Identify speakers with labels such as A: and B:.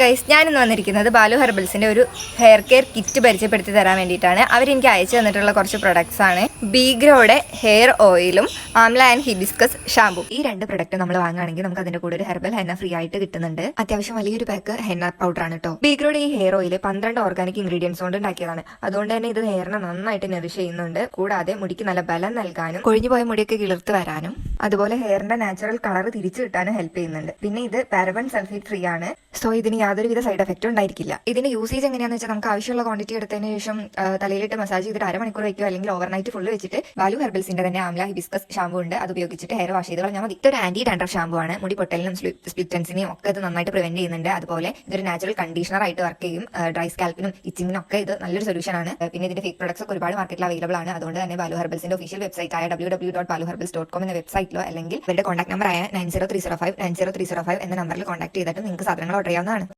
A: Guys, ഞാനിന്ന് വന്നിരിക്കുന്നത് ബാലു ഹെർബൽസിന്റെ ഒരു ഹെയർ കെയർ കിറ്റ് പരിചയപ്പെടുത്തി തരാൻ വേണ്ടിയിട്ടാണ്. അവരെനിക്ക് അയച്ചു തന്നിട്ടുള്ള കുറച്ച് പ്രൊഡക്ട്സ് ആണ്. ബീഗ്രോയുടെ ഹെയർ ഓയിലും ആംല ആൻഡ് ഹിബിസ്കസ് ഷാമ്പു. ഈ രണ്ട് പ്രൊഡക്റ്റ് നമ്മൾ വാങ്ങുകയാണെങ്കിൽ നമുക്ക് അതിന്റെ കൂടെ ഒരു ഹെർബൽ ഹെന്ന ഫ്രീ ആയിട്ട് കിട്ടുന്നുണ്ട്. അത്യാവശ്യം വലിയൊരു പാക്ക് ഹെന്ന പൗഡർ ആണ് കേട്ടോ. ബീഗ്രോയുടെ ഈ ഹെയർ ഓയിൽ 12 ഓർഗാനിക് ഇൻഗ്രീഡിയൻസ് കൊണ്ട് ഉണ്ടാക്കിയതാണ്. അതുകൊണ്ട് തന്നെ ഇത് ഹെയറിനെ നന്നായിട്ട് നറിഷ് ചെയ്യുന്നുണ്ട്. കൂടാതെ മുടിക്ക് നല്ല ബലം നൽകാനും കൊഴിഞ്ഞു പോയ മുടിയൊക്കെ കിളിർത്ത് വരാനും അതുപോലെ ഹെയറിന്റെ നാച്ചുറൽ കളർ തിരിച്ചു കിട്ടാനും ഹെൽപ്പ് ചെയ്യുന്നുണ്ട്. പിന്നെ ഇത് പാരബൻ സൾഫേറ്റ് ഫ്രീ ആണ്. സോ ഇതിന് യാതൊരുവിധ സൈഡ് എഫക്റ്റും ഉണ്ടായിരിക്കില്ല. ഇതിന്റെ യൂസേജ് എങ്ങനെയാണെന്ന് വെച്ചാൽ നമുക്ക് ആവശ്യമുള്ള ക്വാണ്ടിറ്റി എടുത്തതിന് ശേഷം തലയിലിട്ട് മസാജ് ചെയ്തിട്ട് അരമണിക്കൂർ വയ്ക്കുക, അല്ലെങ്കിൽ ഓവർനൈറ്റ് ഫുൾ വെച്ചിട്ട് ബാലു ഹെർബൽസിന്റെ തന്നെ ആംല ഹിബിസ്കസ് ഷാമ്പു ഉണ്ട്. അത് ഉപയോഗിച്ചിട്ട് ഹെയർ വാഷ് ചെയ്ത് കളഞ്ഞാൽ മതി. ഇതൊരു ആന്റി ഡാൻഡ്രഫ് ഷാമ്പു ആണ്. മുടി പൊട്ടലിനും സ്പ്ലിറ്റൻസിനെയും ഒക്കെ ഇത് നന്നായിട്ട് പ്രിവെന്റ് ചെയ്യുന്നുണ്ട്. അതുപോലെ ഇതൊരു നാച്ചുറൽ കണ്ടീഷണർ ആയിട്ട് വർക്ക് ചെയ്യും. ഡ്രൈ സ്കാൽപ്പിനും ഇച്ചിങ്ങിനും ഒക്കെ ഇത് നല്ലൊരു സൊല്യൂഷൻ ആണ്. പിന്നെ ഇതിന്റെ ഫേക്ക് പ്രൊഡക്ട്സ് ഒക്കെ ഒരുപാട് മാർക്കറ്റിൽ അവൈലബിൾ ആണ്. അതുകൊണ്ട് തന്നെ ബാലു ഹെർബൽസിന്റെ ഒഫീഷ്യൽ വെബ്സൈറ്റ് ആയ www.baluherbals.com എന്ന വെബ്സൈറ്റിലോ അല്ലെങ്കിൽ ഇവരുടെ കോൺടാക്ട് നമ്പർ ആയ 9030590305 എന്ന നമ്പറിൽ കോൺടാക്ട് ചെയ്തിട്ട് നിങ്ങൾക്ക് സാധനങ്ങൾ ഓർഡർ ചെയ്യാവുന്നതാണ്.